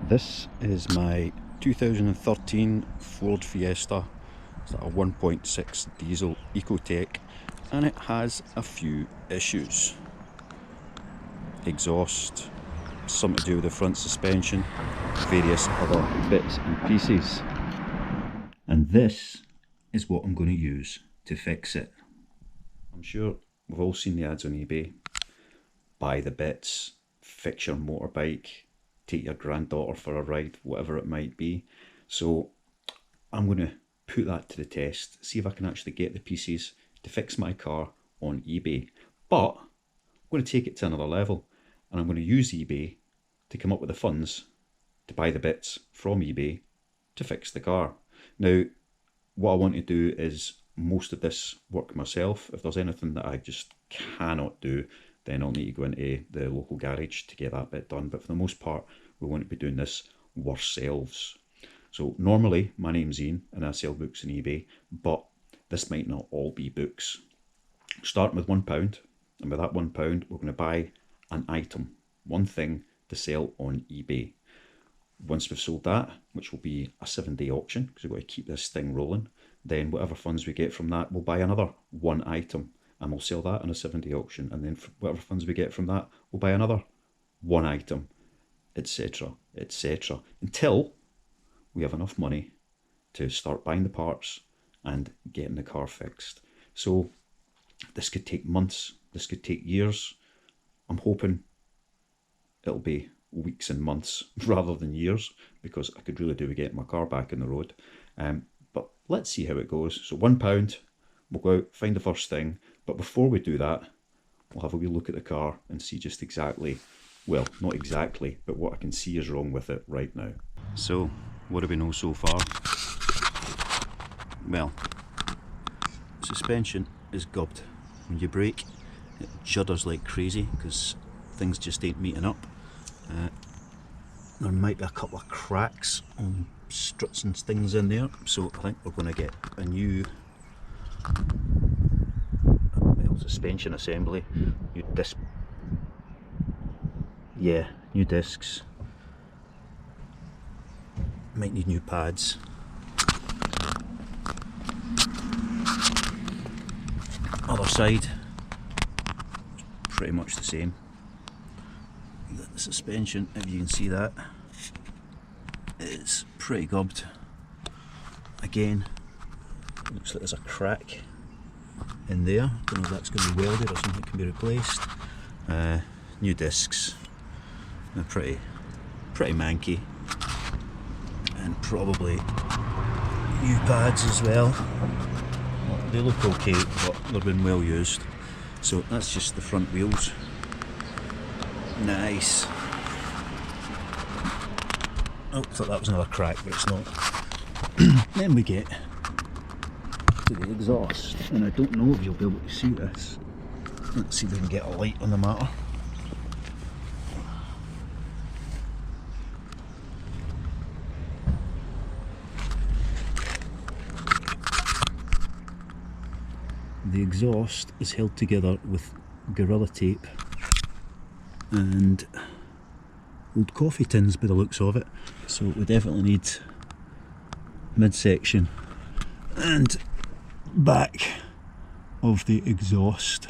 This is my 2013 Ford Fiesta. It's a 1.6 diesel Ecotec and it has a few issues. Exhaust, something to do with the front suspension, various other bits and pieces. And this is what I'm going to use to fix it. I'm sure we've all seen the ads on eBay. Buy the bits, fix your motorbike, take your granddaughter for a ride, whatever it might be. So I'm going to put that to the test, see if I can actually get the pieces to fix my car on eBay. But I'm going to take it to another level, and I'm going to use eBay to come up with the funds to buy the bits from eBay to fix the car. Now, what I want to do is most of this work myself. If there's anything that I just cannot do, then I'll need to go into the local garage to get that bit done. But for the most part, we want to be doing this ourselves. So normally, my name's Ian and I sell books on eBay, but this might not all be books. Starting with £1, and with that £1, we're going to buy an item, one thing to sell on eBay. Once we've sold that, which will be a 7-day auction, because we've got to keep this thing rolling, then whatever funds we get from that, we'll buy another one item, and we'll sell that in a 7-day auction, and then whatever funds we get from that, we'll buy another one item, etc, etc, until we have enough money to start buying the parts and getting the car fixed. So this could take months, this could take years. I'm hoping it'll be weeks and months rather than years, because I could really do with getting my car back on the road. But let's see how it goes. So £1, we'll go out, find the first thing, but before we do that, we'll have a wee look at the car and see just exactly, well, not exactly, but what I can see is wrong with it right now. So, what do we know so far? Well, suspension is gubbed. When you brake, it judders like crazy because things just ain't meeting up. There might be a couple of cracks on struts and things in there, so I think we're going to get a new suspension assembly, new disc, new discs, might need new pads. Other side, pretty much the same. The suspension, if you can see that, is pretty gubbed. Again, looks like there's a crack in there. Don't know if that's going to be welded or something can be replaced. New discs, they're pretty manky, and probably new pads as well. They look okay, but they've been well used. So that's just the front wheels. Nice. Oh, thought that was another crack, but it's not. Then we get to the exhaust, and I don't know if you'll be able to see this. Let's see if we can get a light on the matter. The exhaust is held together with Gorilla Tape and old coffee tins by the looks of it. So we definitely need midsection and back of the exhaust,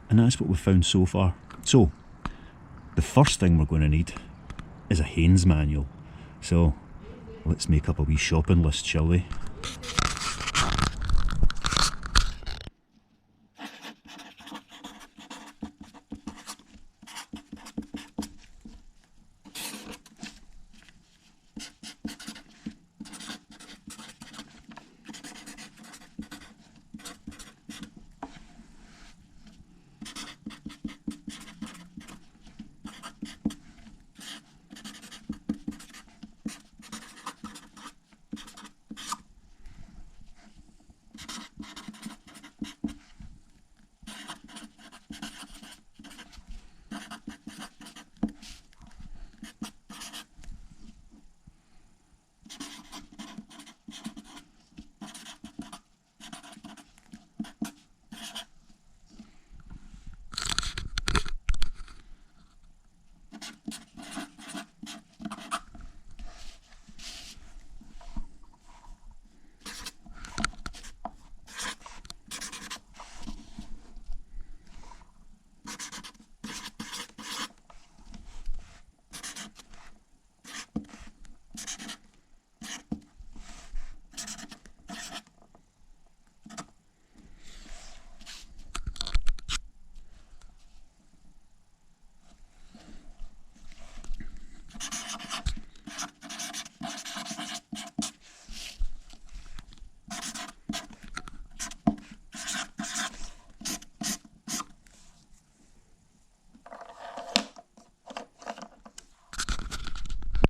and that's what we've found so far. So the first thing we're going to need is a Haynes manual. So let's make up a wee shopping list, shall we?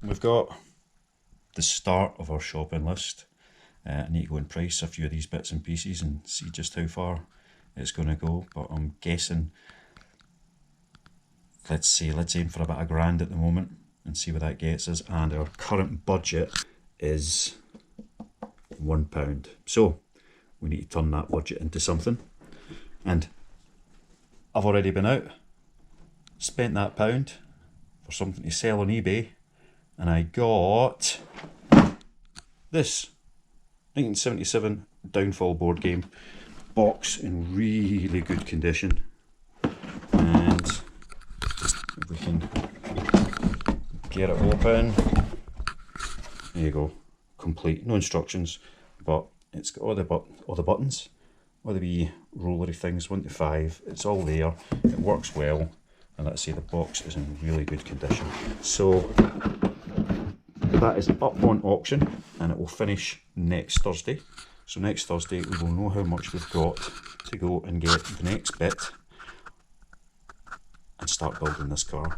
we've got the start of our shopping list. I need to go and price a few of these bits and pieces and see just how far it's going to go, but I'm guessing, let's aim for about £1,000 at the moment and see what that gets us. And our current budget is £1. So we need to turn that budget into something. And I've already been out, spent that £1 for something to sell on eBay, and I got this 1977 Downfall board game box in really good condition. And if we can get it open, there you go, complete, no instructions, but it's got all the buttons, all the wee rollery things, 1 to 5, it's all there, it works well, and let's say the box is in really good condition. So that is up on auction and it will finish next Thursday. So next Thursday we will know how much we've got to go and get the next bit and start building this car.